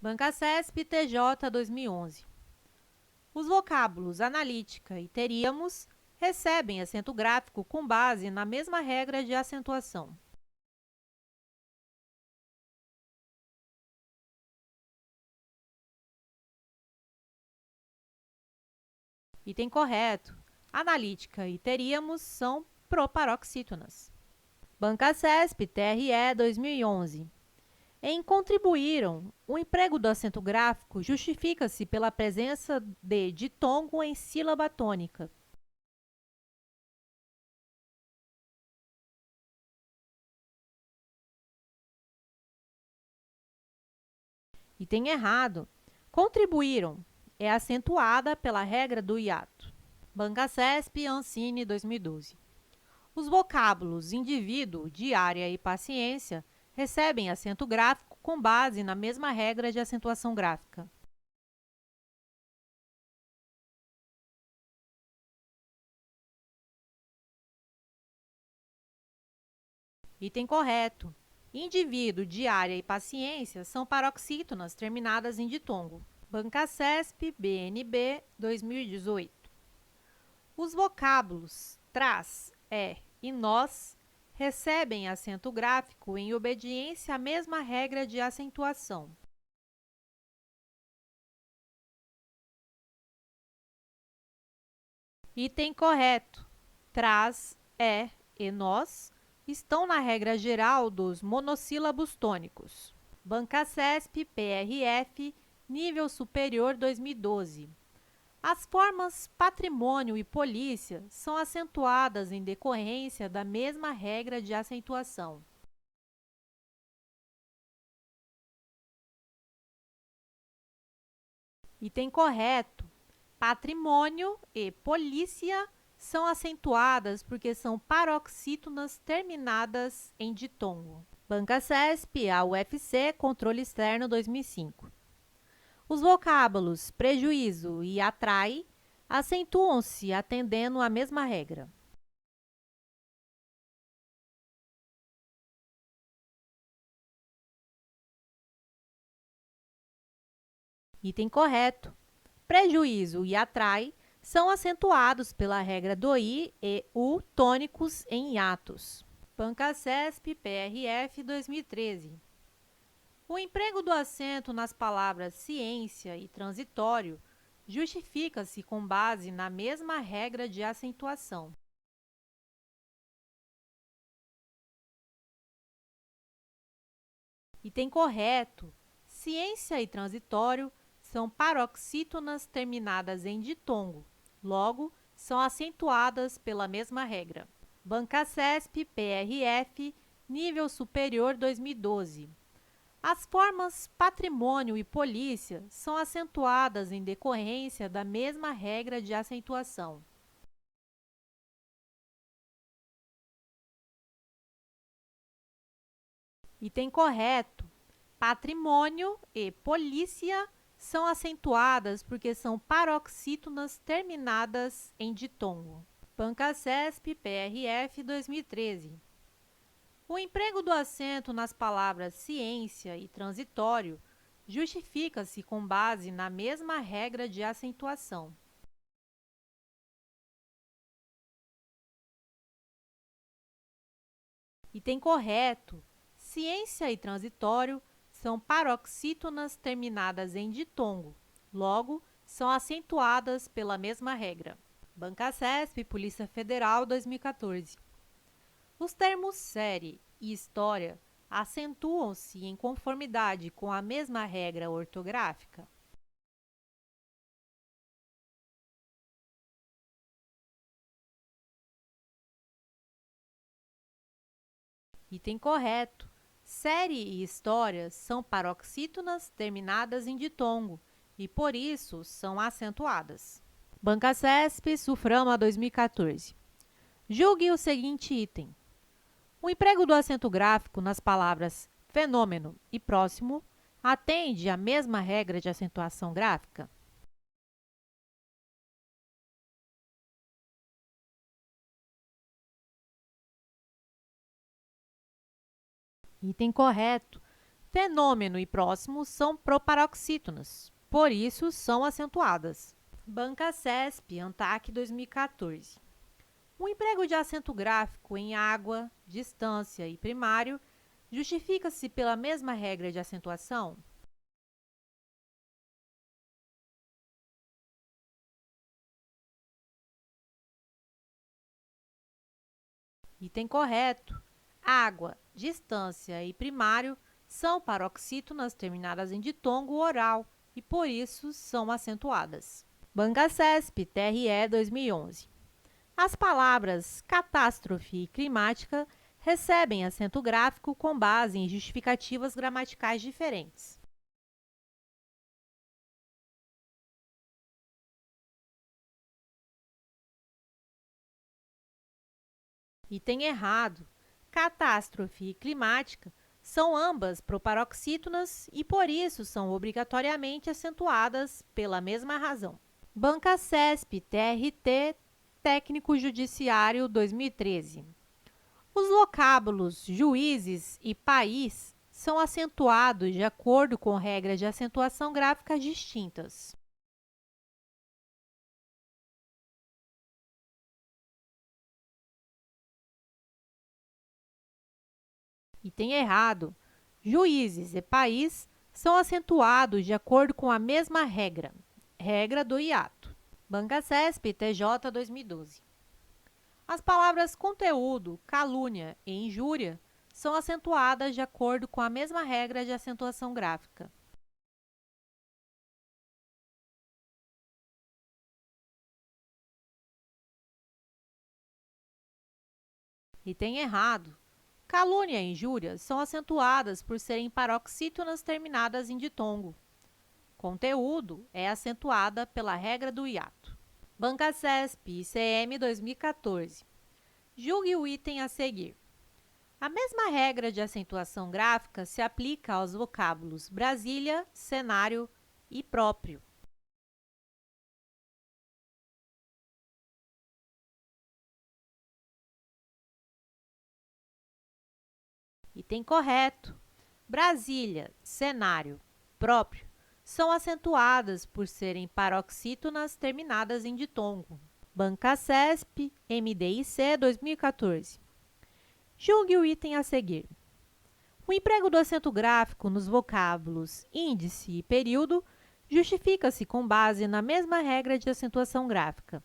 Banca CESP TJ 2011. Os vocábulos analítica e teríamos recebem acento gráfico com base na mesma regra de acentuação. Item correto. Analítica e teríamos são proparoxítonas. Banca CESP TRE 2011. Em contribuíram, o emprego do acento gráfico justifica-se pela presença de ditongo em sílaba tônica. Item errado. Contribuíram é acentuada pela regra do hiato. Banca CESP Ancine 2012. Os vocábulos indivíduo, diária e paciência recebem acento gráfico com base na mesma regra de acentuação gráfica. Item correto. Indivíduo, diária e paciência são paroxítonas terminadas em ditongo. Banca CESP BNB 2018. Os vocábulos traz, e nós recebem acento gráfico em obediência à mesma regra de acentuação. Item correto. Traz, e nós estão na regra geral dos monossílabos tônicos. Banca CESP PRF Nível Superior 2012. As formas patrimônio e polícia são acentuadas em decorrência da mesma regra de acentuação. Item correto. Patrimônio e polícia são acentuadas porque são paroxítonas terminadas em ditongo. Banca CESP, UFC, Controle Externo 2005. Os vocábulos prejuízo e atrai acentuam-se atendendo à mesma regra. Item correto. Prejuízo e atrai são acentuados pela regra do I e U tônicos em hiatos. Banca CESP PRF 2013. O emprego do acento nas palavras ciência e transitório justifica-se com base na mesma regra de acentuação. Item correto. Ciência e transitório são paroxítonas terminadas em ditongo, logo, são acentuadas pela mesma regra. Banca CESP PRF Nível Superior 2012. As formas patrimônio e polícia são acentuadas em decorrência da mesma regra de acentuação. Item correto. Patrimônio e polícia são acentuadas porque são paroxítonas terminadas em ditongo. Banca CESP PRF 2013. O emprego do acento nas palavras ciência e transitório justifica-se com base na mesma regra de acentuação. Item correto. Ciência e transitório são paroxítonas terminadas em ditongo, logo, são acentuadas pela mesma regra. Banca CESP, Polícia Federal, 2014. Os termos série e história acentuam-se em conformidade com a mesma regra ortográfica? Item correto. Série e história são paroxítonas terminadas em ditongo e, por isso, são acentuadas. Banca CESP, Suframa 2014. Julgue o seguinte item. O emprego do acento gráfico nas palavras fenômeno e próximo atende à mesma regra de acentuação gráfica? Item correto. Fenômeno e próximo são proparoxítonas, por isso são acentuadas. Banca CESP, ANTAC 2014. O emprego de acento gráfico em água, distância e primário justifica-se pela mesma regra de acentuação? Item correto. Água, distância e primário são paroxítonas terminadas em ditongo oral e, por isso, são acentuadas. Banca CESP, TRE 2011. As palavras catástrofe e climática recebem acento gráfico com base em justificativas gramaticais diferentes. Item errado. Catástrofe e climática são ambas proparoxítonas e, por isso, são obrigatoriamente acentuadas pela mesma razão. Banca CESP, TRT, Técnico Judiciário 2013. Os vocábulos juízes e país são acentuados de acordo com regras de acentuação gráfica distintas. Item errado. Juízes e país são acentuados de acordo com a mesma regra, regra do hiato. Banca CESP, TJ 2012. As palavras conteúdo, calúnia e injúria são acentuadas de acordo com a mesma regra de acentuação gráfica. Item errado. Calúnia e injúria são acentuadas por serem paroxítonas terminadas em ditongo. Conteúdo é acentuada pela regra do hiato. Banca CESP, ICM 2014. Julgue o item a seguir. A mesma regra de acentuação gráfica se aplica aos vocábulos Brasília, cenário e próprio. Item correto. Brasília, cenário, próprio são acentuadas por serem paroxítonas terminadas em ditongo. Banca CESP, MDIC 2014. Julgue o item a seguir. O emprego do acento gráfico nos vocábulos índice e período justifica-se com base na mesma regra de acentuação gráfica.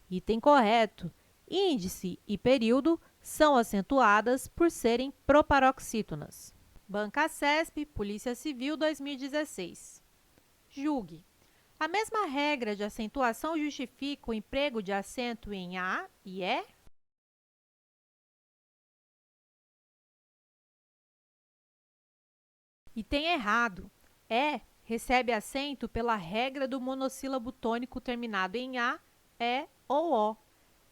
Item correto. Índice e período são acentuadas por serem proparoxítonas. Banca CESP, Polícia Civil 2016. Julgue. A mesma regra de acentuação justifica o emprego de acento em A e E? Item errado. E recebe acento pela regra do monossílabo tônico terminado em A, E ou O.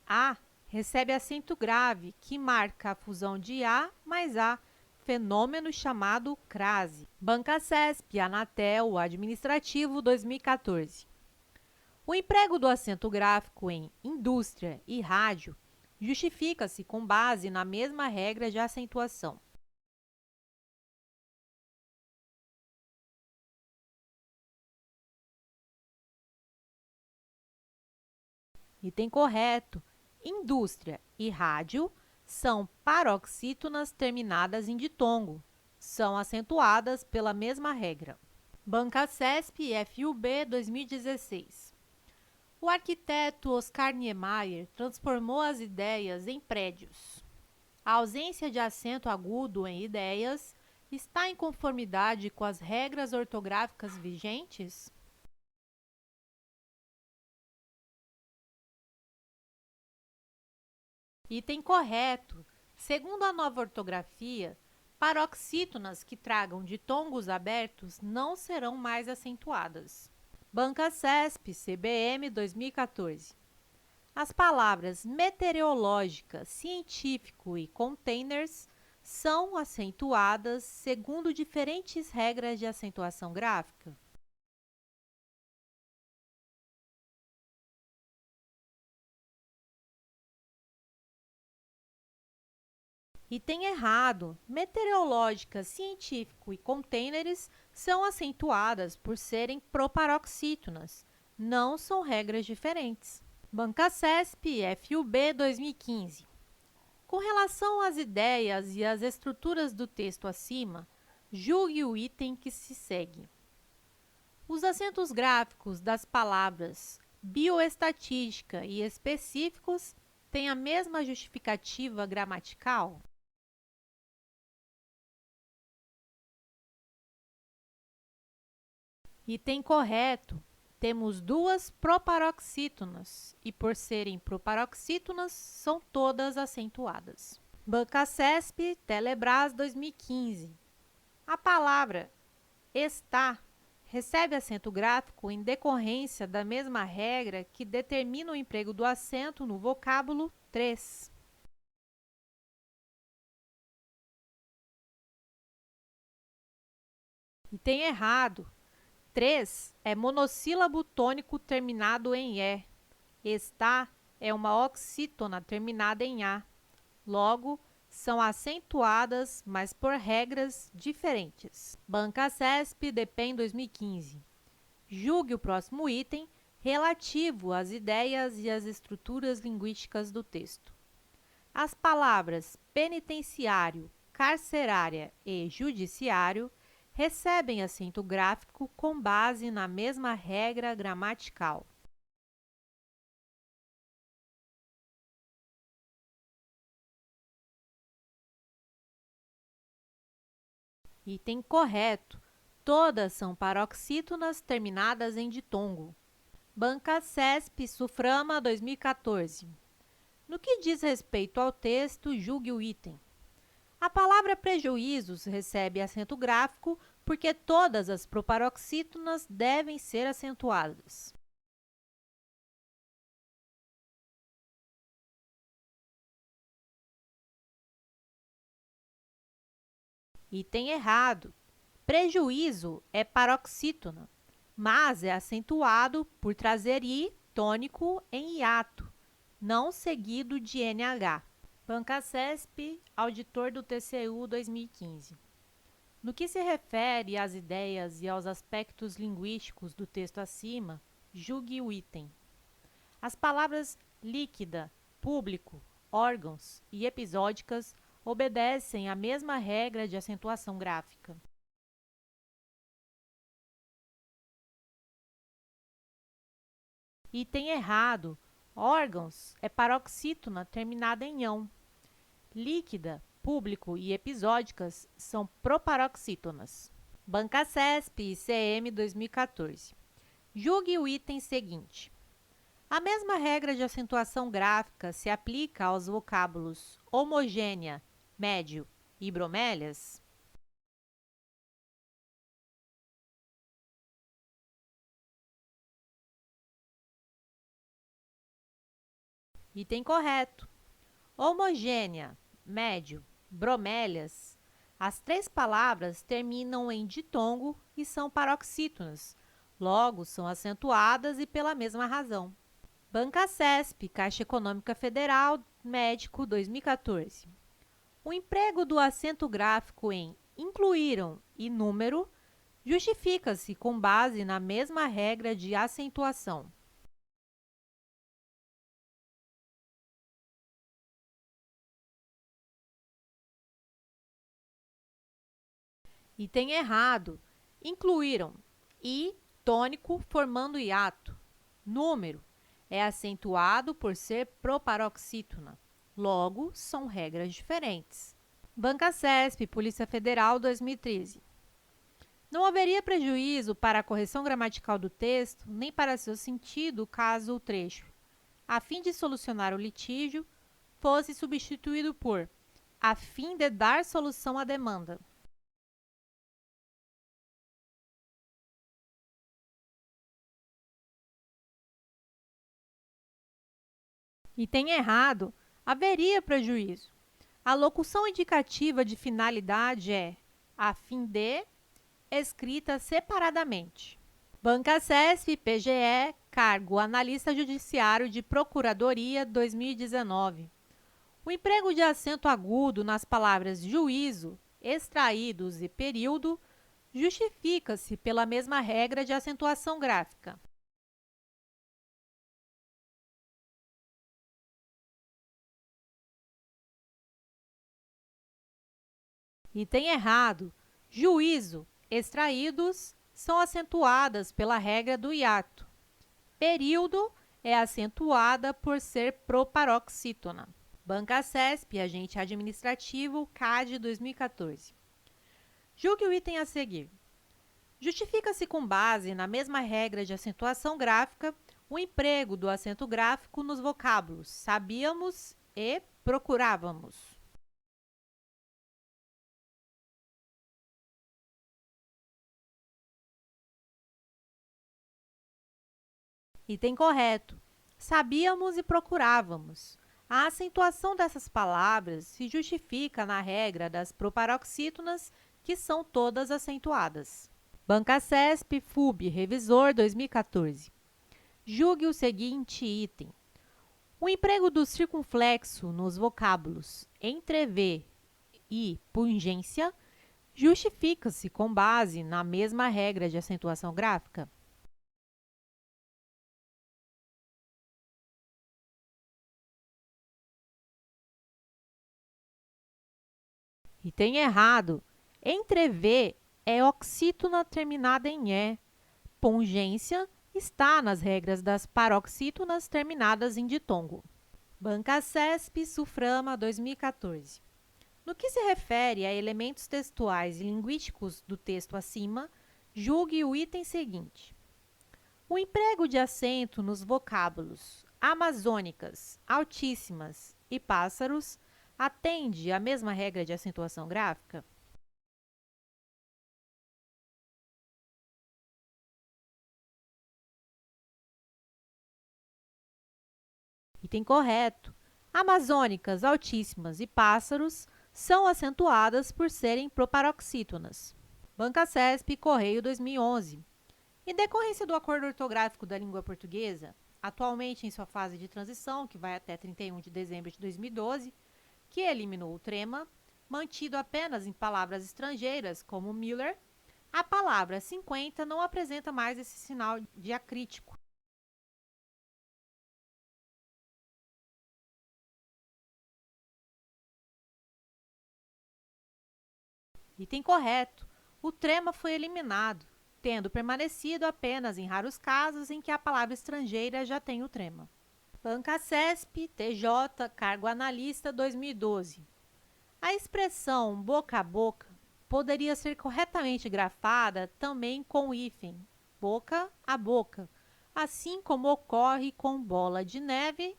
A recebe acento grave, que marca a fusão de A mais A, fenômeno chamado crase. Banca CESP, Anatel, Administrativo 2014. O emprego do acento gráfico em indústria e rádio justifica-se com base na mesma regra de acentuação. Item correto. Indústria e rádio são paroxítonas terminadas em ditongo. São acentuadas pela mesma regra. Banca CESP FUB 2016. O arquiteto Oscar Niemeyer transformou as ideias em prédios. A ausência de acento agudo em ideias está em conformidade com as regras ortográficas vigentes? Item correto. Segundo a nova ortografia, paroxítonas que tragam ditongos abertos não serão mais acentuadas. Banca CESP, CBM 2014. As palavras meteorológica, científico e containers são acentuadas segundo diferentes regras de acentuação gráfica? Item errado. Meteorológica, científico e contêineres são acentuadas por serem proparoxítonas. Não são regras diferentes. Banca CESP FUB 2015. Com relação às ideias e às estruturas do texto acima, julgue o item que se segue. Os acentos gráficos das palavras bioestatística e específicos têm a mesma justificativa gramatical? Item correto. Temos duas proparoxítonas e, por serem proparoxítonas, são todas acentuadas. Banca CESP Telebrás 2015. A palavra está recebe acento gráfico em decorrência da mesma regra que determina o emprego do acento no vocábulo 3. Item errado. 3 é monossílabo tônico terminado em E. Está é uma oxítona terminada em A. Logo, são acentuadas, mas por regras diferentes. Banca CESP DEPEN 2015. Julgue o próximo item relativo às ideias e às estruturas linguísticas do texto. As palavras penitenciário, carcerária e judiciário recebem acento gráfico com base na mesma regra gramatical. Item correto. Todas são paroxítonas terminadas em ditongo. Banca CESP Suframa 2014. No que diz respeito ao texto, julgue o item. A palavra prejuízos recebe acento gráfico porque todas as proparoxítonas devem ser acentuadas. Item errado. Prejuízo é paroxítona, mas é acentuado por trazer I tônico em hiato, não seguido de NH. Banca CESP, auditor do TCU 2015. No que se refere às ideias e aos aspectos linguísticos do texto acima, julgue o item. As palavras líquida, público, órgãos e episódicas obedecem à mesma regra de acentuação gráfica. Item errado. Órgãos é paroxítona terminada em ão. Líquida, público e episódicas são proparoxítonas. Banca CESP ICM 2014. Julgue o item seguinte. A mesma regra de acentuação gráfica se aplica aos vocábulos homogênea, médio e bromélias? Item correto. Homogênea, médio, bromélias. As três palavras terminam em ditongo e são paroxítonas. Logo, são acentuadas e pela mesma razão. Banca CESP, Caixa Econômica Federal, Médico 2014. O emprego do acento gráfico em incluíram e número justifica-se com base na mesma regra de acentuação. Item errado. Incluíram I tônico formando hiato. Número é acentuado por ser proparoxítona. Logo, são regras diferentes. Banca CESP, Polícia Federal, 2013. Não haveria prejuízo para a correção gramatical do texto, nem para seu sentido, caso o trecho, a fim de solucionar o litígio, fosse substituído por a fim de dar solução à demanda. Item errado. Haveria prejuízo. A locução indicativa de finalidade é a fim de, escrita separadamente. Banca CESP, PGE, cargo analista judiciário de Procuradoria 2019. O emprego de acento agudo nas palavras juízo, extraídos e período justifica-se pela mesma regra de acentuação gráfica. Item errado. Juízo, extraídos, são acentuadas pela regra do hiato. Período é acentuada por ser proparoxítona. Banca CESP, agente administrativo, CAD 2014. Julgue o item a seguir. Justifica-se com base na mesma regra de acentuação gráfica o emprego do acento gráfico nos vocábulos sabíamos e procurávamos. Item correto. Sabíamos e procurávamos. A acentuação dessas palavras se justifica na regra das proparoxítonas, que são todas acentuadas. Banca CESP, FUB, Revisor 2014. Julgue o seguinte item. O emprego do circunflexo nos vocábulos entrever e pungência justifica-se com base na mesma regra de acentuação gráfica. Item errado. Entrever é oxítona terminada em E. Pungência está nas regras das paroxítonas terminadas em ditongo. Banca CESP, Suframa 2014. No que se refere a elementos textuais e linguísticos do texto acima, julgue o item seguinte. O emprego de acento nos vocábulos amazônicas, altíssimas e pássaros atende à mesma regra de acentuação gráfica? Item correto. Amazônicas, altíssimas e pássaros são acentuadas por serem proparoxítonas. Banca CESP, Correio 2011. Em decorrência do acordo ortográfico da língua portuguesa, atualmente em sua fase de transição, que vai até 31 de dezembro de 2012, que eliminou o trema, mantido apenas em palavras estrangeiras, como Miller, a palavra 50 não apresenta mais esse sinal diacrítico. Item correto. O trema foi eliminado, tendo permanecido apenas em raros casos em que a palavra estrangeira já tem o trema. Banca CESP, TJ, Cargo Analista 2012. A expressão boca a boca poderia ser corretamente grafada também com o hífen boca a boca, assim como ocorre com bola de neve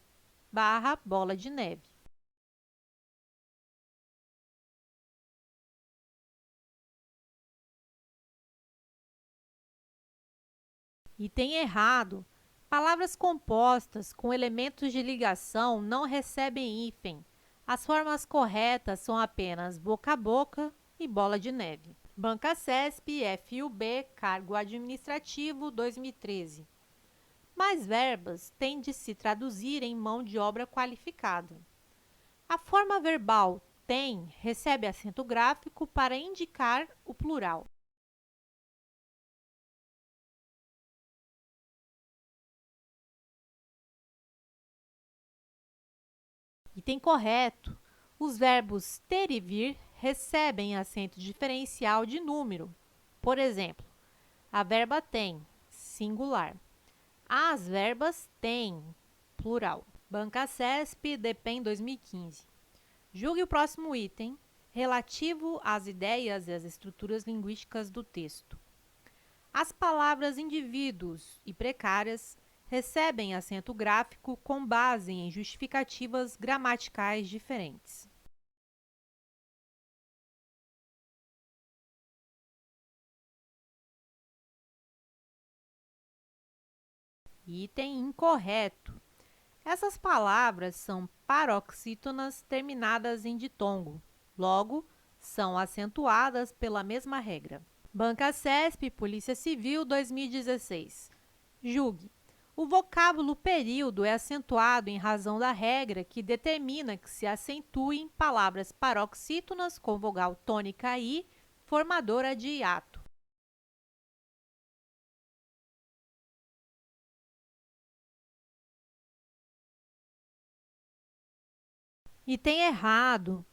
/ bola de neve. Item errado. Palavras compostas com elementos de ligação não recebem hífen. As formas corretas são apenas boca a boca e bola de neve. Banca CESP, FUB, Cargo Administrativo 2013. Mais verbas têm de se traduzir em mão de obra qualificada. A forma verbal tem recebe acento gráfico para indicar o plural. Item correto. Os verbos ter e vir recebem acento diferencial de número. Por exemplo, a verba tem, singular. As verbas têm, plural. Banca CESP, DEPEN 2015. Julgue o próximo item, relativo às ideias e às estruturas linguísticas do texto. As palavras indivíduos e precárias recebem acento gráfico com base em justificativas gramaticais diferentes. Item incorreto. Essas palavras são paroxítonas terminadas em ditongo, logo, são acentuadas pela mesma regra. Banca CESP, Polícia Civil 2016. Julgue. O vocábulo período é acentuado em razão da regra que determina que se acentuem palavras paroxítonas com vogal tônica I, formadora de hiato. Item errado.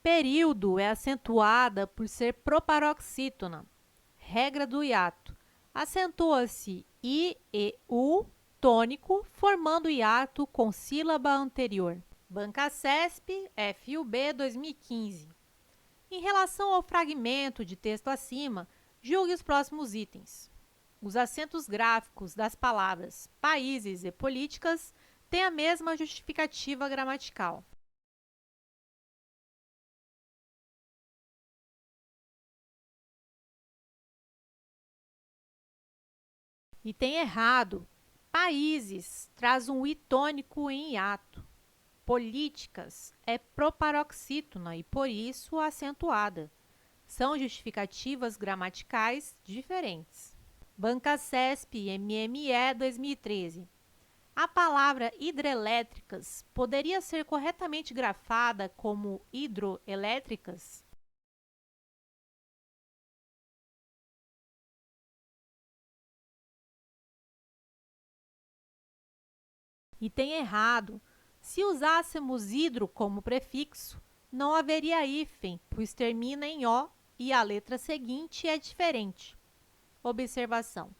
Período é acentuada por ser proparoxítona. Regra do hiato. Acentua-se I e U tônico, formando hiato com sílaba anterior. Banca CESP, FUB 2015. Em relação ao fragmento de texto acima, julgue os próximos itens. Os acentos gráficos das palavras países e políticas têm a mesma justificativa gramatical. Item errado. Países traz um I tônico em hiato. Políticas é proparoxítona e, por isso, acentuada. São justificativas gramaticais diferentes. Banca CESP MME 2013. A palavra hidrelétricas poderia ser corretamente grafada como hidroelétricas? Item errado. Se usássemos hidro como prefixo, não haveria hífen, pois termina em O e a letra seguinte é diferente. Observação.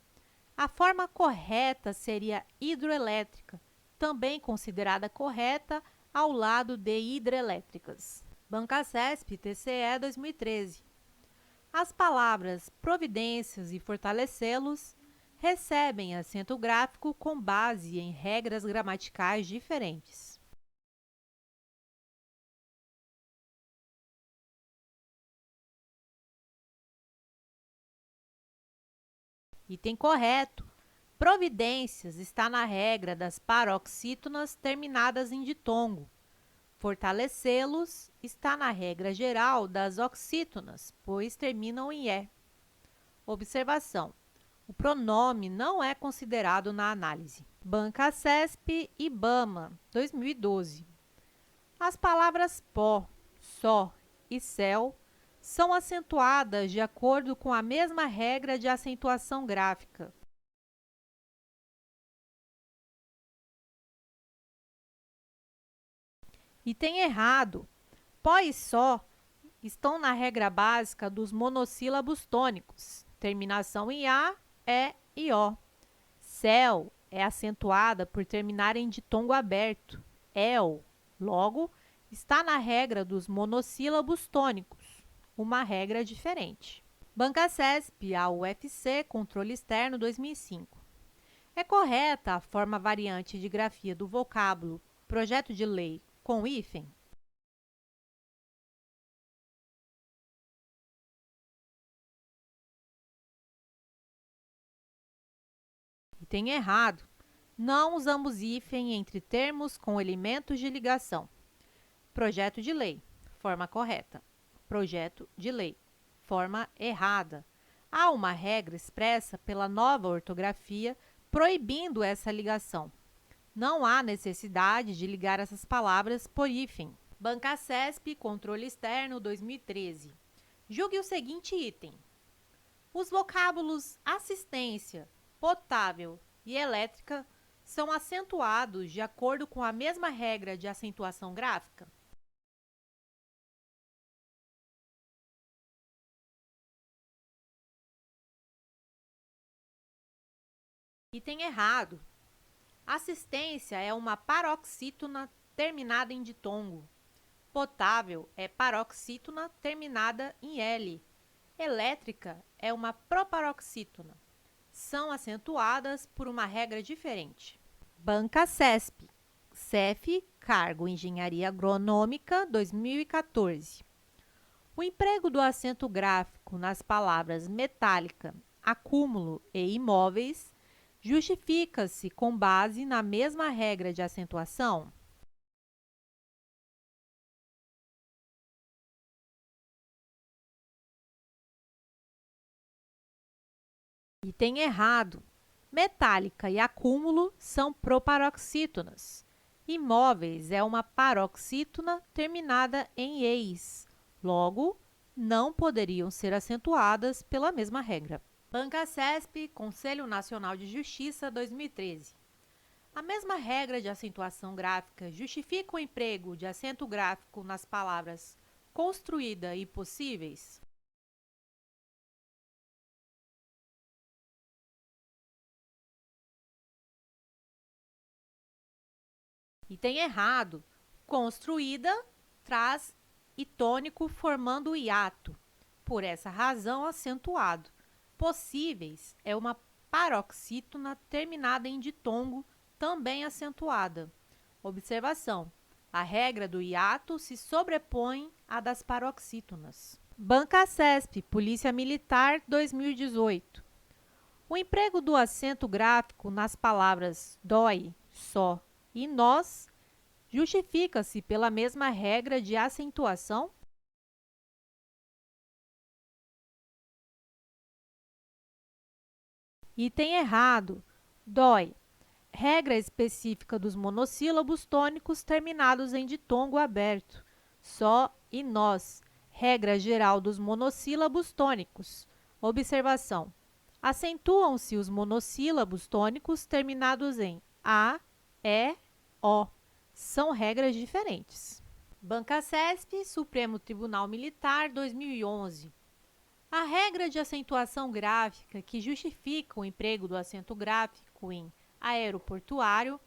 A forma correta seria hidroelétrica, também considerada correta ao lado de hidrelétricas. Banca CESP, TCE 2013. As palavras providências e fortalecê-los recebem acento gráfico com base em regras gramaticais diferentes. Item correto. Providências está na regra das paroxítonas terminadas em ditongo. Fortalecê-los está na regra geral das oxítonas, pois terminam em E. Observação. O pronome não é considerado na análise. Banca CESP e IBAMA, 2012. As palavras pó, só e céu são acentuadas de acordo com a mesma regra de acentuação gráfica. Item errado. Pó e só estão na regra básica dos monossílabos tônicos. Terminação em A, E e O. Céu é acentuada por terminar em ditongo aberto. El, logo, está na regra dos monossílabos tônicos, uma regra diferente. Banca CESP, a UFC, Controle Externo 2005. É correta a forma variante de grafia do vocábulo projeto de lei com hífen? Item errado. Não usamos hífen entre termos com elementos de ligação. Projeto de lei, forma correta. Projeto de lei, forma errada. Há uma regra expressa pela nova ortografia proibindo essa ligação. Não há necessidade de ligar essas palavras por hífen. Banca CESP, Controle Externo 2013. Julgue o seguinte item. Os vocábulos assistência, potável e elétrica são acentuados de acordo com a mesma regra de acentuação gráfica? Item errado. Assistência é uma paroxítona terminada em ditongo. Potável é paroxítona terminada em L. Elétrica é uma proparoxítona. São acentuadas por uma regra diferente. Banca CESP. CEF, Cargo Engenharia Agronômica, 2014. O emprego do acento gráfico nas palavras metálica, acúmulo e imóveis justifica-se com base na mesma regra de acentuação? Item errado. Metálica e acúmulo são proparoxítonas. Imóveis é uma paroxítona terminada em eis. Logo, não poderiam ser acentuadas pela mesma regra. Bancasesp, Conselho Nacional de Justiça, 2013. A mesma regra de acentuação gráfica justifica o emprego de acento gráfico nas palavras construída e possíveis? Item errado. Construída traz e tônico formando hiato, por essa razão acentuado. Possíveis é uma paroxítona terminada em ditongo, também acentuada. Observação: a regra do hiato se sobrepõe à das paroxítonas. Bancasesp, Polícia Militar, 2018. O emprego do acento gráfico nas palavras dói, só e nós justifica-se pela mesma regra de acentuação? Item errado. Dói. Regra específica dos monossílabos tônicos terminados em ditongo aberto. Só e nós. Regra geral dos monossílabos tônicos. Observação: acentuam-se os monossílabos tônicos terminados em a, e, o. São regras diferentes. Bancasesp, Supremo Tribunal Militar, 2011. A regra de acentuação gráfica que justifica o emprego do acento gráfico em aeroportuário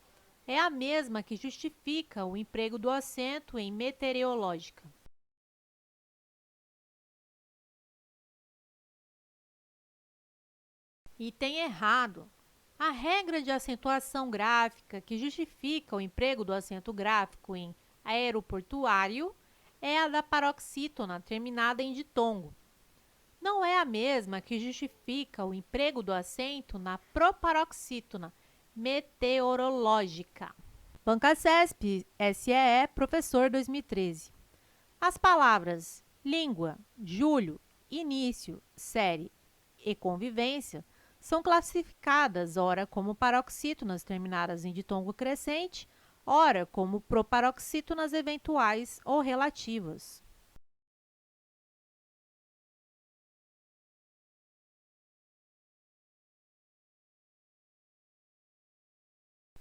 é a mesma que justifica o emprego do acento em meteorológica. Item errado. A regra de acentuação gráfica que justifica o emprego do acento gráfico em aeroportuário é a da paroxítona terminada em ditongo. Não é a mesma que justifica o emprego do acento na proparoxítona meteorológica. Bancasesp, SEE, Professor, 2013. As palavras língua, julho, início, série e convivência são classificadas ora como paroxítonas terminadas em ditongo crescente, ora como proparoxítonas eventuais ou relativas.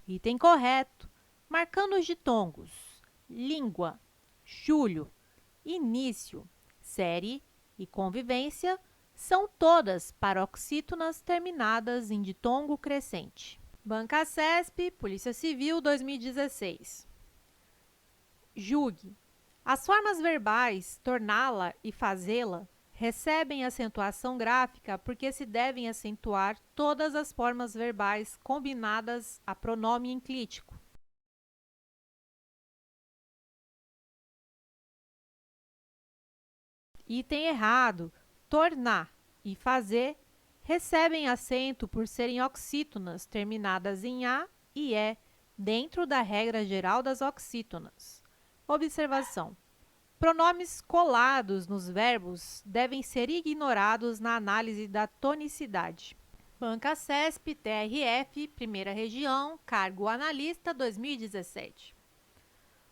Item correto. Marcando os ditongos língua, julho, início, série e convivência, são todas paroxítonas terminadas em ditongo crescente. Bancasesp, Polícia Civil, 2016. Julgue. As formas verbais torná-la e fazê-la recebem acentuação gráfica porque se devem acentuar todas as formas verbais combinadas a pronome enclítico. Item errado. Tornar e fazer recebem acento por serem oxítonas terminadas em a e e, dentro da regra geral das oxítonas. Observação: pronomes colados nos verbos devem ser ignorados na análise da tonicidade. Bancasesp, TRF, Primeira Região, Cargo Analista, 2017.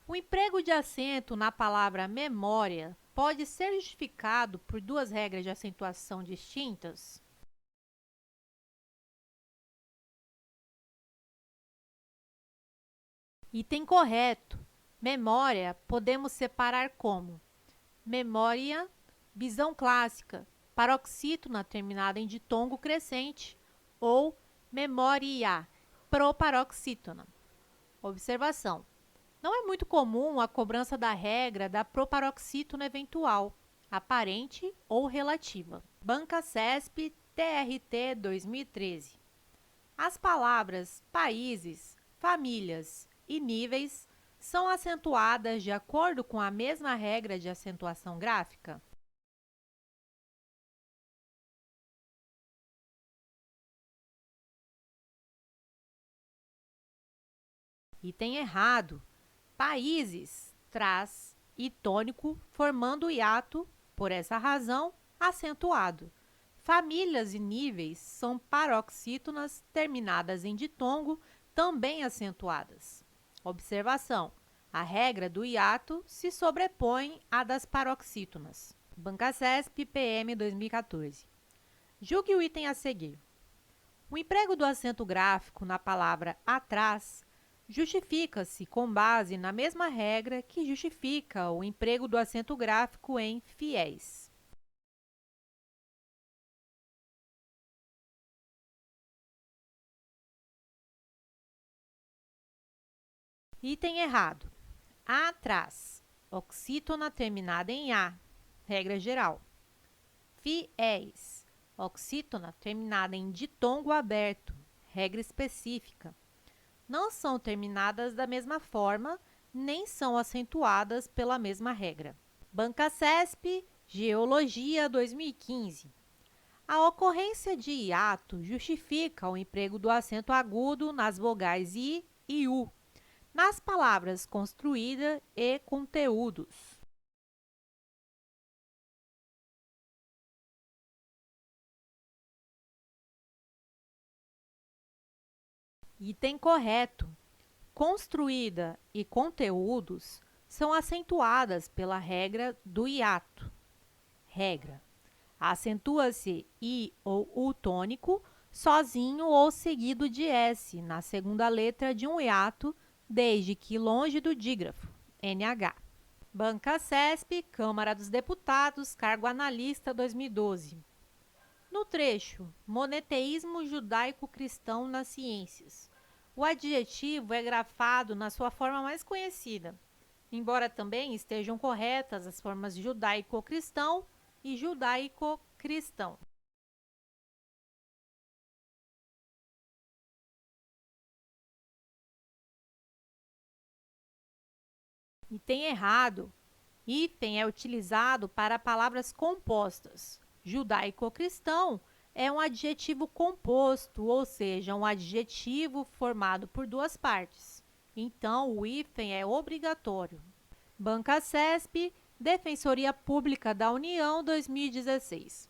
O emprego de acento na palavra memória pode ser justificado por duas regras de acentuação distintas? Item correto. Memória podemos separar como memória, visão clássica, paroxítona terminada em ditongo crescente, ou memória, proparoxítona. Observação: não é muito comum a cobrança da regra da proparoxítona eventual, aparente ou relativa. Bancasesp, TRT, 2013. As palavras países, famílias e níveis são acentuadas de acordo com a mesma regra de acentuação gráfica? Item errado. Países traz e tônico formando hiato, por essa razão, acentuado. Famílias e níveis são paroxítonas terminadas em ditongo, também acentuadas. Observação: a regra do hiato se sobrepõe à das paroxítonas. Bancasesp, PM 2014. Julgue o item a seguir. O emprego do acento gráfico na palavra atrás justifica-se com base na mesma regra que justifica o emprego do acento gráfico em fiéis. Item errado. Atrás. Oxítona terminada em A. Regra geral. Fiéis. Oxítona terminada em ditongo aberto. Regra específica. Não são terminadas da mesma forma, nem são acentuadas pela mesma regra. Bancasesp, Geologia 2015. A ocorrência de hiato justifica o emprego do acento agudo nas vogais I e U, nas palavras construída e conteúdos. Item correto. Construída e conteúdos são acentuadas pela regra do hiato. Regra: acentua-se I ou U tônico sozinho ou seguido de S na segunda letra de um hiato, desde que longe do dígrafo, NH. Bancasesp, Câmara dos Deputados, Cargo Analista 2012. No trecho Monoteísmo judaico-cristão nas ciências, o adjetivo é grafado na sua forma mais conhecida, embora também estejam corretas as formas judaico-cristão e judaico-cristão. Item errado. Hífen é utilizado para palavras compostas. Judaico-cristão é um adjetivo composto, ou seja, um adjetivo formado por duas partes. Então, o hífen é obrigatório. Bancasesp, Defensoria Pública da União 2016.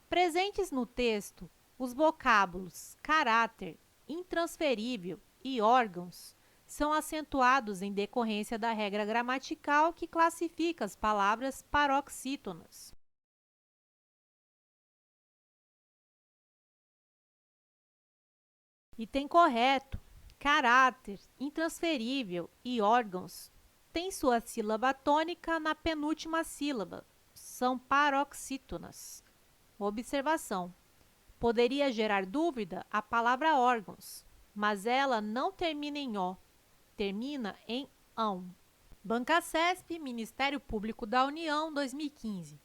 Presentes no texto, os vocábulos caráter, intransferível e órgãos são acentuados em decorrência da regra gramatical que classifica as palavras paroxítonas. Item correto. Caráter, intransferível e órgãos têm sua sílaba tônica na penúltima sílaba. São paroxítonas. Observação: poderia gerar dúvida a palavra órgãos, mas ela não termina em O, termina em ão. Bancasesp, Ministério Público da União, 2015.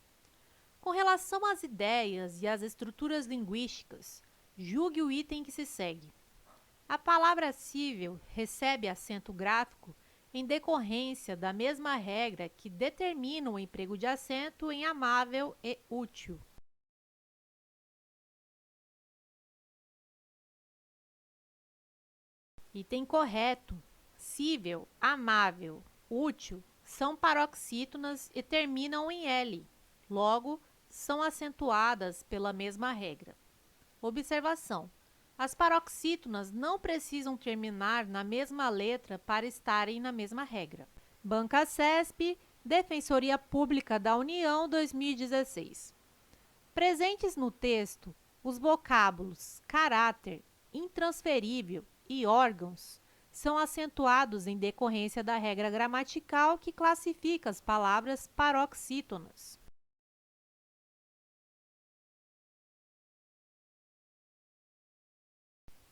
Com relação às ideias e às estruturas linguísticas, julgue o item que se segue. A palavra cível recebe acento gráfico em decorrência da mesma regra que determina o emprego de acento em amável e útil. Item correto. Cível, amável, útil são paroxítonas e terminam em L. Logo, são acentuadas pela mesma regra. Observação: as paroxítonas não precisam terminar na mesma letra para estarem na mesma regra. Bancasesp, Defensoria Pública da União 2016. Presentes no texto, os vocábulos caráter, intransferível e órgãos são acentuados em decorrência da regra gramatical que classifica as palavras paroxítonas.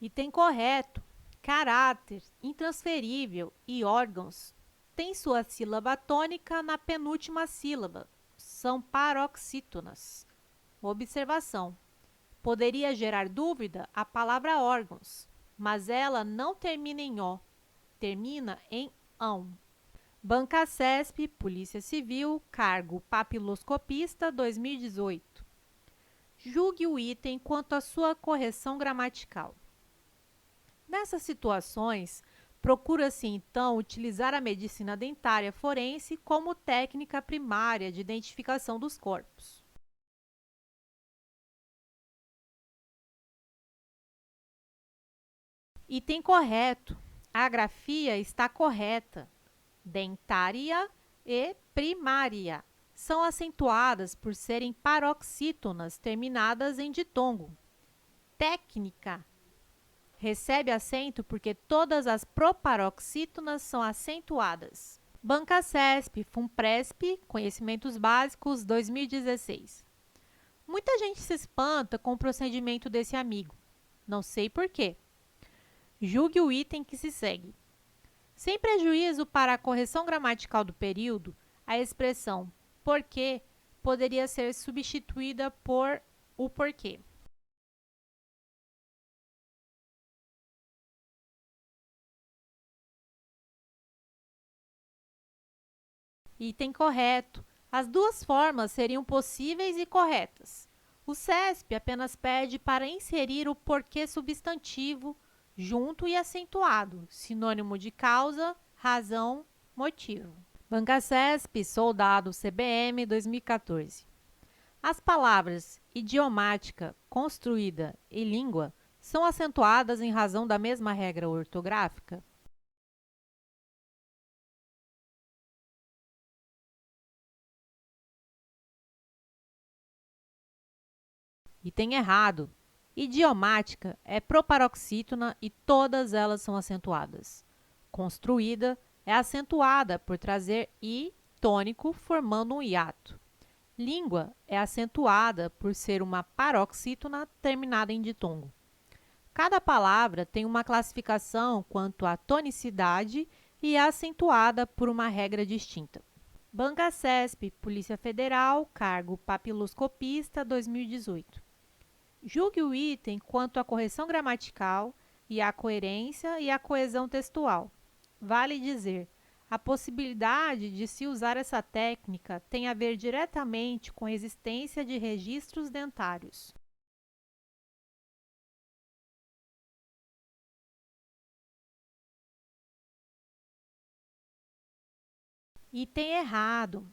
Item correto. Caráter, intransferível e órgãos têm sua sílaba tônica na penúltima sílaba. São paroxítonas. Observação: poderia gerar dúvida a palavra órgãos, mas ela não termina em O, termina em ão. Bancasesp, Polícia Civil, Cargo Papiloscopista 2018. Julgue o item quanto à sua correção gramatical. Nessas situações, procura-se então utilizar a medicina dentária forense como técnica primária de identificação dos corpos. Item correto. A grafia está correta. Dentária e primária são acentuadas por serem paroxítonas terminadas em ditongo. Técnica recebe acento porque todas as proparoxítonas são acentuadas. Banca CESP, FUNPRESP, Conhecimentos Básicos, 2016. Muita gente se espanta com o procedimento desse amigo. Não sei por quê. Julgue o item que se segue. Sem prejuízo para a correção gramatical do período, a expressão porque poderia ser substituída por o porquê. Item correto. As duas formas seriam possíveis e corretas. O CESP apenas pede para inserir o porquê substantivo junto e acentuado, sinônimo de causa, razão, motivo. Banca CESP, Soldado CBM 2014. As palavras idiomática, construída e língua são acentuadas em razão da mesma regra ortográfica? Item errado. Idiomática é proparoxítona e todas elas são acentuadas. Construída é acentuada por trazer i tônico formando um hiato. Língua é acentuada por ser uma paroxítona terminada em ditongo. Cada palavra tem uma classificação quanto à tonicidade e é acentuada por uma regra distinta. Banca CESP, Polícia Federal, cargo papiloscopista, 2018. Julgue o item quanto à correção gramatical e à coerência e à coesão textual. Vale dizer, a possibilidade de se usar essa técnica tem a ver diretamente com a existência de registros dentários. Item errado.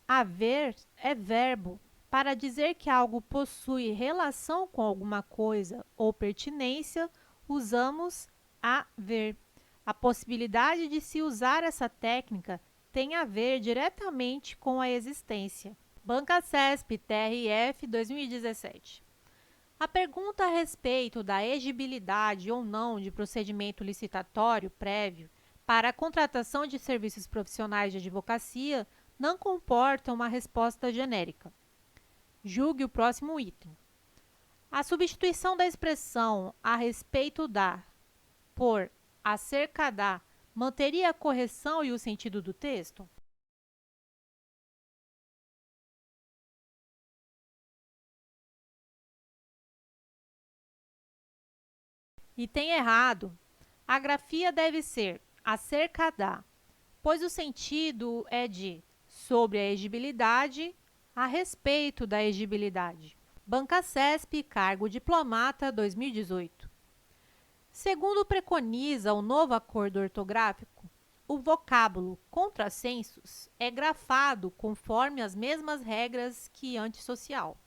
Haver é verbo. Para dizer que algo possui relação com alguma coisa ou pertinência, usamos haver. A possibilidade de se usar essa técnica tem a ver diretamente com a existência. Banca CESP, TRF, 2017. A pergunta a respeito da exigibilidade ou não de procedimento licitatório prévio para a contratação de serviços profissionais de advocacia não comporta uma resposta genérica. Julgue o próximo item. A substituição da expressão a respeito da por acerca da manteria a correção e o sentido do texto? Item errado. A grafia deve ser acerca da, pois o sentido é de sobre a exigibilidade, a respeito da exigibilidade. Banca CESP, cargo diplomata, 2018. Segundo preconiza o novo acordo ortográfico, o vocábulo contrassensos é grafado conforme as mesmas regras que antissocial.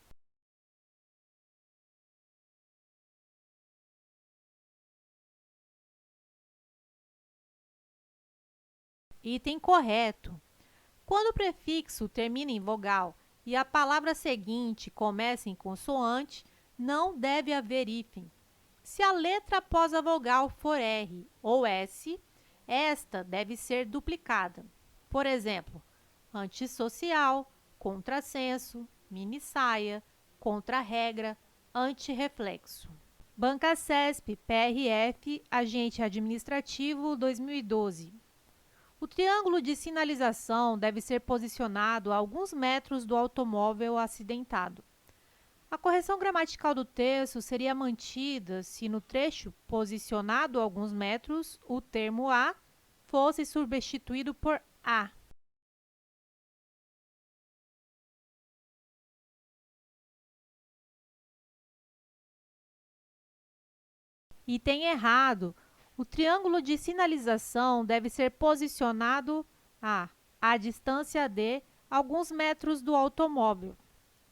Item correto. Quando o prefixo termina em vogal e a palavra seguinte começa em consoante, não deve haver hífen. Se a letra após a vogal for R ou S, esta deve ser duplicada. Por exemplo, antissocial, contrassenso, mini-saia, contra-regra, antirreflexo. Banca CESP, PRF, Agente Administrativo, 2012. O triângulo de sinalização deve ser posicionado a alguns metros do automóvel acidentado. A correção gramatical do texto seria mantida se no trecho posicionado a alguns metros, o termo a fosse substituído por a. Item errado. O triângulo de sinalização deve ser posicionado a distância de alguns metros do automóvel.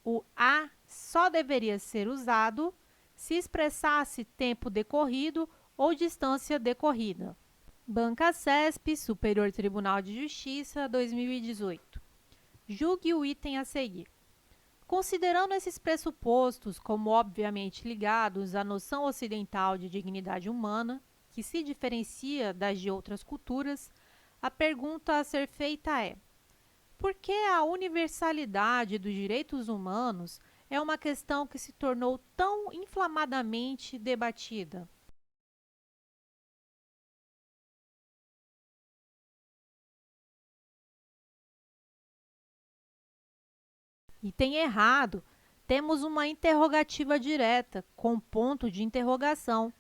O a só deveria ser usado se expressasse tempo decorrido ou distância decorrida. Banca CESP, Superior Tribunal de Justiça, 2018. Julgue o item a seguir. Considerando esses pressupostos como obviamente ligados à noção ocidental de dignidade humana, que se diferencia das de outras culturas, a pergunta a ser feita é: por que a universalidade dos direitos humanos é uma questão que se tornou tão inflamadamente debatida? Item errado. Temos uma interrogativa direta com ponto de interrogação.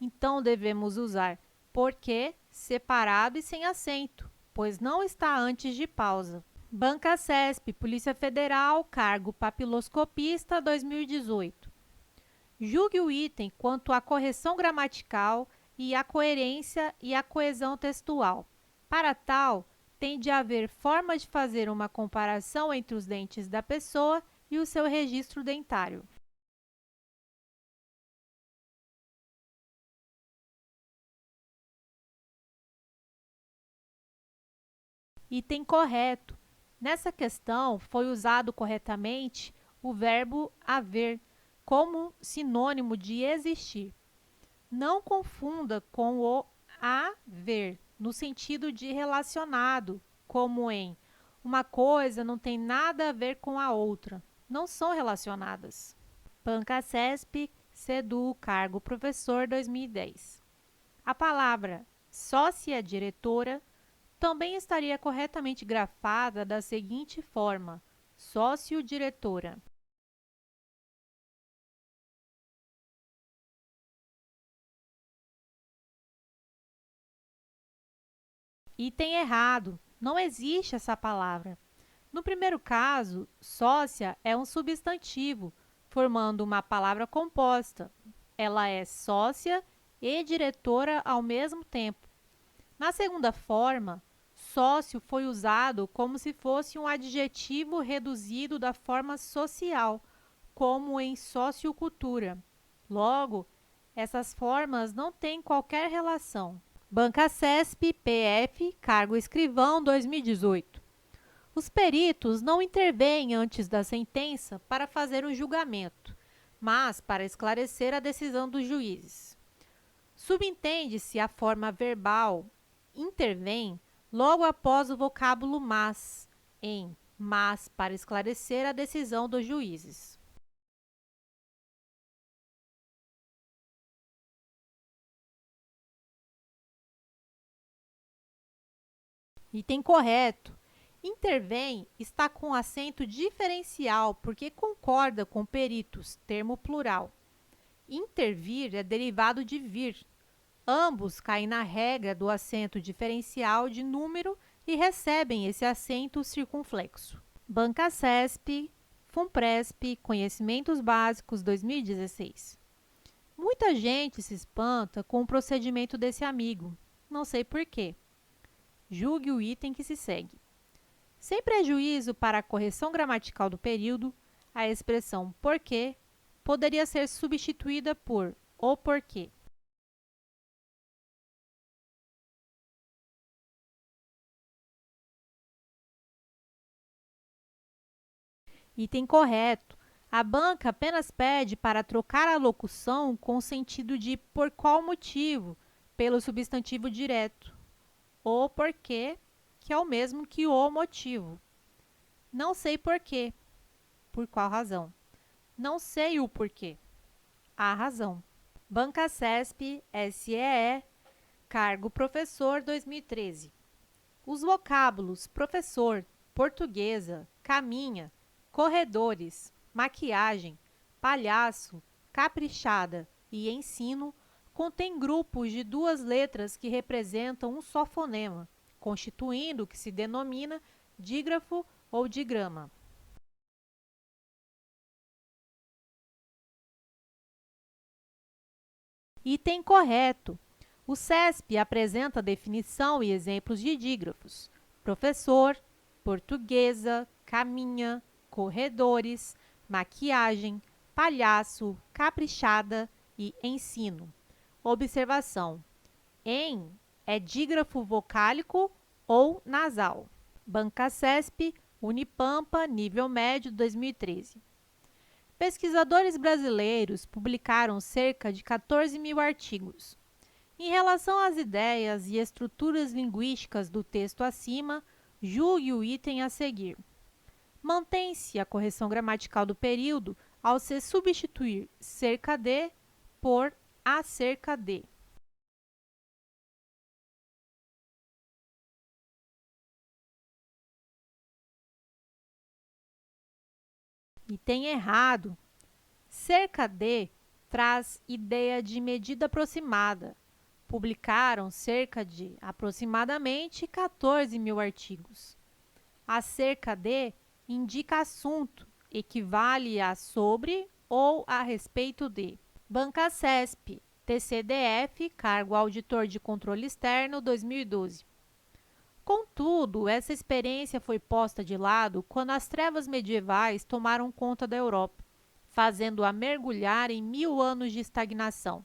Então, devemos usar porquê separado e sem acento, pois não está antes de pausa. Banca CESP, Polícia Federal, cargo papiloscopista, 2018. Julgue o item quanto à correção gramatical e à coerência e à coesão textual. Para tal, tem de haver forma de fazer uma comparação entre os dentes da pessoa e o seu registro dentário. Item correto. Nessa questão, foi usado corretamente o verbo haver como sinônimo de existir. Não confunda com o haver, no sentido de relacionado, como em uma coisa não tem nada a ver com a outra. Não são relacionadas. Banca CESP, CEDU, cargo professor, 2010. A palavra sócia-diretora também estaria corretamente grafada da seguinte forma: sócio-diretora. Item errado. Não existe essa palavra. No primeiro caso, sócia é um substantivo, formando uma palavra composta. Ela é sócia e diretora ao mesmo tempo. Na segunda forma, sócio foi usado como se fosse um adjetivo reduzido da forma social, como em sociocultura. Logo, essas formas não têm qualquer relação. Banca CESP, PF, cargo escrivão, 2018. Os peritos não intervêm antes da sentença para fazer um julgamento, mas para esclarecer a decisão dos juízes. Subentende-se a forma verbal intervém logo após o vocábulo mas para esclarecer a decisão dos juízes. Item correto. Intervém está com acento diferencial porque concorda com peritos, termo plural. Intervir é derivado de vir. Ambos caem na regra do acento diferencial de número e recebem esse acento circunflexo. Banca CESP, FUNPRESP, Conhecimentos Básicos, 2016. Muita gente se espanta com o procedimento desse amigo. Não sei por quê. Julgue o item que se segue. Sem prejuízo para a correção gramatical do período, a expressão porquê poderia ser substituída por o porquê. Item correto. A banca apenas pede para trocar a locução com o sentido de por qual motivo, pelo substantivo direto. O porquê, que é o mesmo que o motivo. Não sei porquê. Por qual razão? Não sei o porquê. A razão. Banca CESP, SEE, cargo professor, 2013. Os vocábulos professor, portuguesa, caminha, corredores, maquiagem, palhaço, caprichada e ensino contêm grupos de duas letras que representam um só fonema, constituindo o que se denomina dígrafo ou digrama. Item correto. O CESP apresenta definição e exemplos de dígrafos: professor, portuguesa, caminha, corredores, maquiagem, palhaço, caprichada e ensino. Observação: em é dígrafo vocálico ou nasal. Banca CESP, Unipampa, nível médio, 2013. Pesquisadores brasileiros publicaram cerca de 14 mil artigos. Em relação às ideias e estruturas linguísticas do texto acima, julgue o item a seguir. Mantém-se a correção gramatical do período ao se substituir cerca de por acerca de. Item errado. Cerca de traz ideia de medida aproximada. Publicaram cerca de aproximadamente 14 mil artigos. Acerca de indica assunto, equivale a sobre ou a respeito de. Banca CESP, TCDF, cargo auditor de controle externo, 2012. Contudo, essa experiência foi posta de lado quando as trevas medievais tomaram conta da Europa, fazendo-a mergulhar em 1000 anos de estagnação,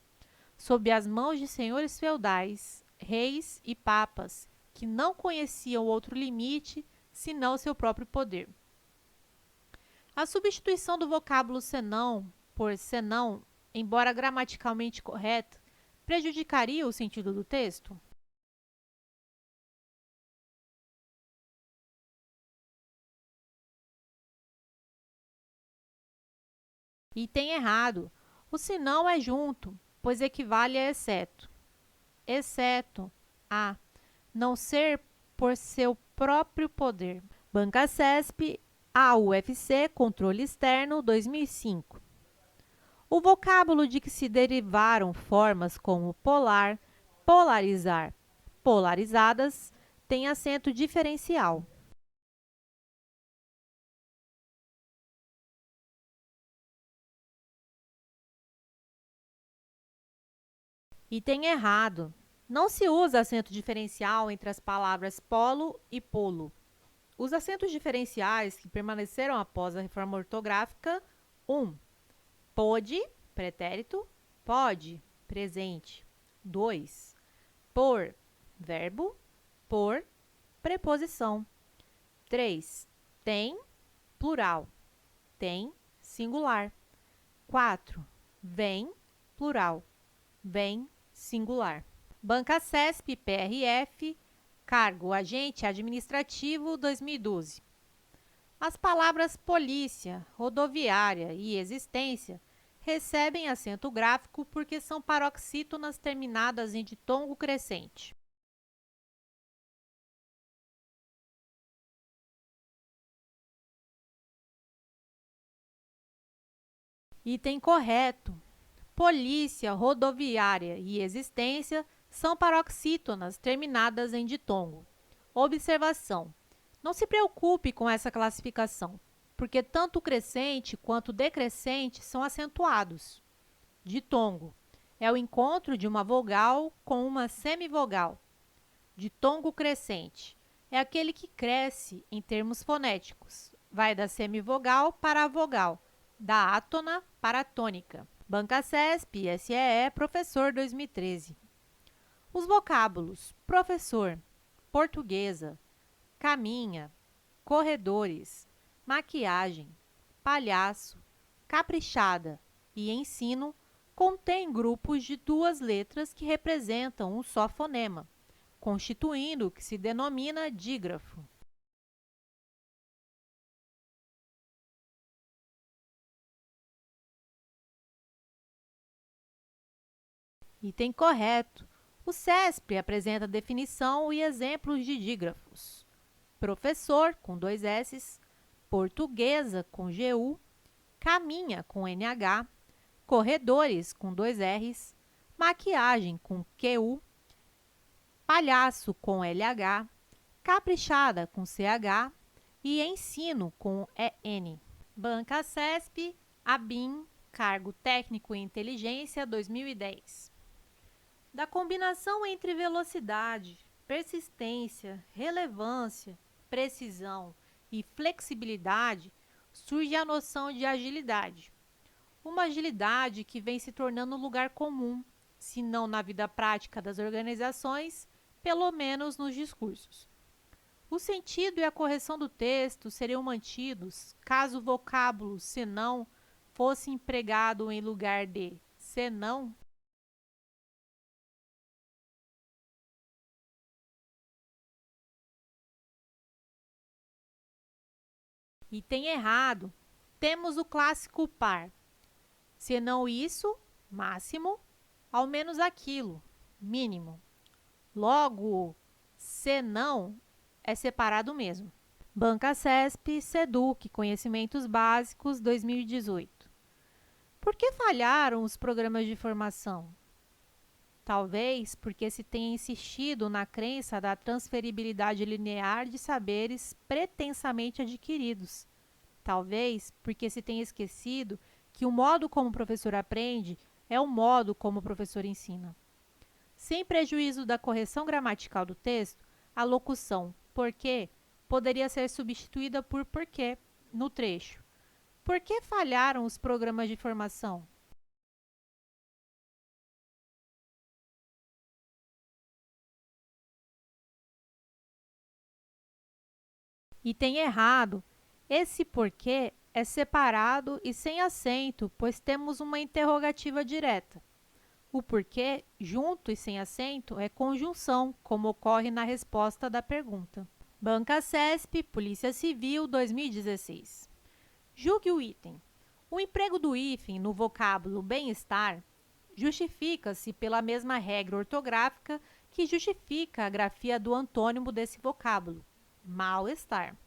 sob as mãos de senhores feudais, reis e papas, que não conheciam outro limite senão seu próprio poder. A substituição do vocábulo senão por senão, embora gramaticalmente correta, prejudicaria o sentido do texto? Item errado. O senão é junto, pois equivale a exceto. Exceto a não ser por seu próprio poder. Banca CESP, AUFC, Controle Externo, 2005. O vocábulo de que se derivaram formas como polar, polarizar, polarizadas, tem acento diferencial. Item errado. Não se usa acento diferencial entre as palavras polo e polo. Os acentos diferenciais que permaneceram após a reforma ortográfica: 1. Pôde, pretérito, pode, presente. 2. Por, verbo, por, preposição. 3. Tem, plural, tem, singular. 4. Vem, plural, vem, singular. Banca CESP, PRF, cargo agente administrativo, 2012. As palavras polícia, rodoviária e existência recebem acento gráfico porque são paroxítonas terminadas em ditongo crescente. Item correto. Polícia, rodoviária e existência são paroxítonas terminadas em ditongo. Observação: não se preocupe com essa classificação, porque tanto o crescente quanto o decrescente são acentuados. Ditongo é o encontro de uma vogal com uma semivogal. Ditongo crescente é aquele que cresce em termos fonéticos. Vai da semivogal para a vogal, da átona para a tônica. Banca CESP, SEE, professor, 2013. Os vocábulos professor, portuguesa, caminha, corredores, maquiagem, palhaço, caprichada e ensino contêm grupos de duas letras que representam um só fonema, constituindo o que se denomina dígrafo. Item correto. O CESP apresenta definição e exemplos de dígrafos. Professor, com 2 S, portuguesa, com GU, caminha, com NH, corredores, com 2 Rs, maquiagem, com QU, palhaço, com LH, caprichada, com CH e ensino, com EN. Banca CESP, ABIN, cargo técnico em inteligência, 2010. Da combinação entre velocidade, persistência, relevância, precisão e flexibilidade, surge a noção de agilidade. Uma agilidade que vem se tornando lugar comum, se não na vida prática das organizações, pelo menos nos discursos. O sentido e a correção do texto seriam mantidos caso o vocábulo senão fosse empregado em lugar de senão. Item errado. Temos o clássico par. Senão isso, máximo, ao menos aquilo, mínimo. Logo, senão é separado mesmo. Banca CESP, SEDUC, Conhecimentos Básicos 2018. Por que falharam os programas de formação? Talvez porque se tenha insistido na crença da transferibilidade linear de saberes pretensamente adquiridos. Talvez porque se tenha esquecido que o modo como o professor aprende é o modo como o professor ensina. Sem prejuízo da correção gramatical do texto, a locução porque poderia ser substituída por porquê no trecho. Por que falharam os programas de formação? Item errado. Esse porquê é separado e sem acento, pois temos uma interrogativa direta. O porquê, junto e sem acento, é conjunção, como ocorre na resposta da pergunta. Banca CESP, Polícia Civil, 2016. Julgue o item. O emprego do hífen no vocábulo bem-estar justifica-se pela mesma regra ortográfica que justifica a grafia do antônimo desse vocábulo, mal-estar.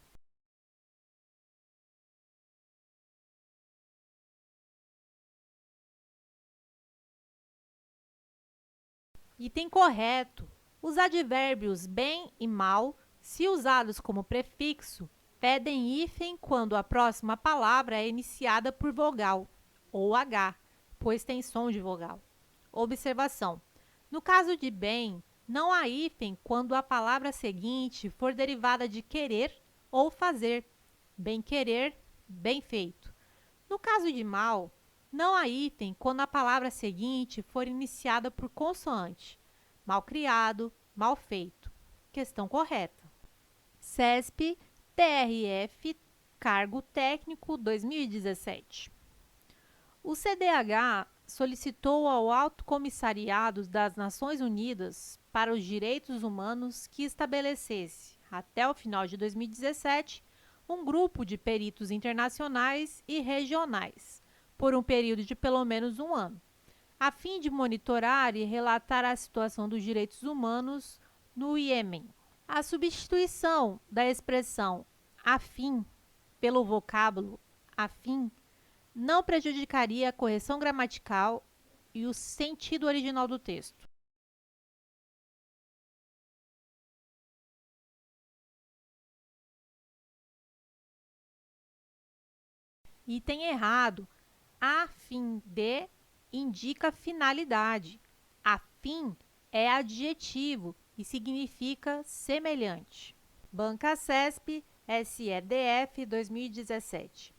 Item correto. Os advérbios bem e mal, se usados como prefixo, pedem hífen quando a próxima palavra é iniciada por vogal, ou H, pois tem som de vogal. Observação. No caso de bem, não há hífen quando a palavra seguinte for derivada de querer ou fazer. Bem querer, bem feito. No caso de mal, não há hífen quando a palavra seguinte for iniciada por consoante. Mal criado, mal feito. Questão correta. CESP, TRF, Cargo Técnico 2017. O CDH solicitou ao Alto Comissariado das Nações Unidas para os Direitos Humanos que estabelecesse, até o final de 2017, um grupo de peritos internacionais e regionais, por um período de pelo menos um ano, a fim de monitorar e relatar a situação dos direitos humanos no Iêmen. A substituição da expressão afim pelo vocábulo afim não prejudicaria a correção gramatical e o sentido original do texto. Item errado. A fim de indica finalidade. A fim é adjetivo e significa semelhante. Banca CESP, SEDF 2017.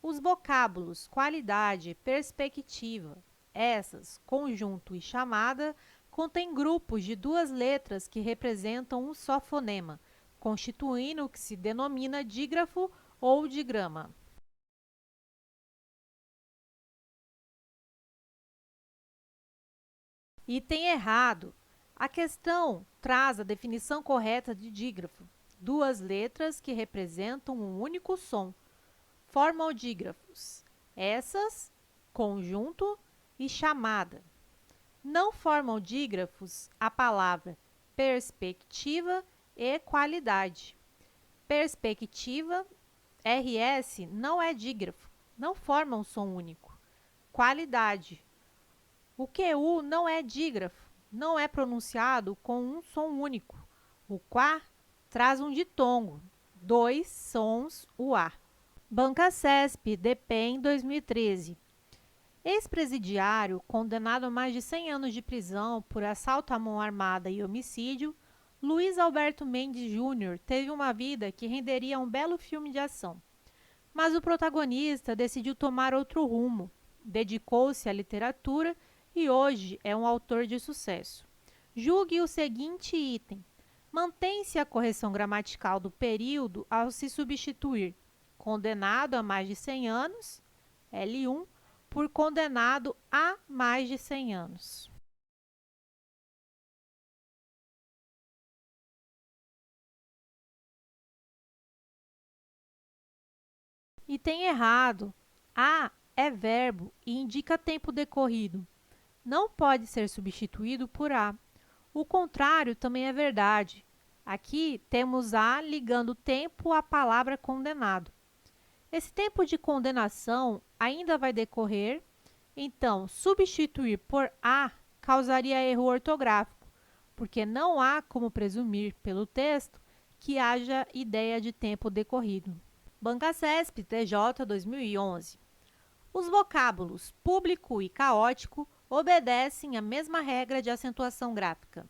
Os vocábulos qualidade, perspectiva, essas, conjunto e chamada, contêm grupos de duas letras que representam um só fonema, constituindo o que se denomina dígrafo ou digrama. Item errado. A questão traz a definição correta de dígrafo. Duas letras que representam um único som. Formam dígrafos. Essas, conjunto e chamada. Não formam dígrafos a palavra perspectiva e qualidade. Perspectiva, RS, não é dígrafo. Não forma um som único. Qualidade. O QU não é dígrafo, não é pronunciado com um som único. O quá traz um ditongo, dois sons UA. Banca CESP, DPEM 2013. Ex-presidiário, condenado a mais de 100 anos de prisão por assalto à mão armada e homicídio, Luiz Alberto Mendes Júnior teve uma vida que renderia um belo filme de ação. Mas o protagonista decidiu tomar outro rumo, dedicou-se à literatura e hoje é um autor de sucesso. Julgue o seguinte item. Mantém-se a correção gramatical do período ao se substituir condenado a mais de 100 anos, L1, por condenado a mais de 100 anos. Item errado. A é verbo e indica tempo decorrido. Não pode ser substituído por a. O contrário também é verdade. Aqui temos a ligando o tempo à palavra condenado. Esse tempo de condenação ainda vai decorrer, então substituir por a causaria erro ortográfico, porque não há como presumir pelo texto que haja ideia de tempo decorrido. Bancasesp TJ 2011. Os vocábulos público e caótico obedecem à mesma regra de acentuação gráfica.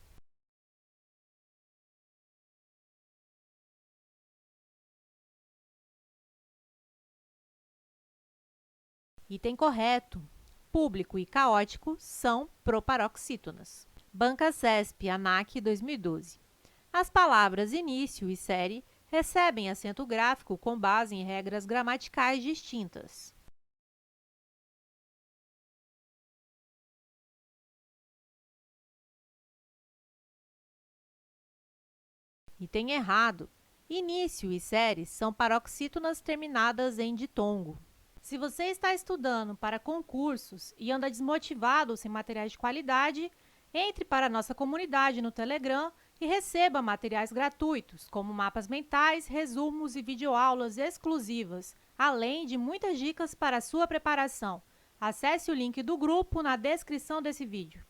Item correto. Público e caótico são proparoxítonas. Bancasesp ANAC 2012. As palavras início e série recebem acento gráfico com base em regras gramaticais distintas. Item errado. Início e série são paroxítonas terminadas em ditongo. Se você está estudando para concursos e anda desmotivado sem materiais de qualidade, entre para a nossa comunidade no Telegram e receba materiais gratuitos, como mapas mentais, resumos e videoaulas exclusivas, além de muitas dicas para a sua preparação. Acesse o link do grupo na descrição desse vídeo.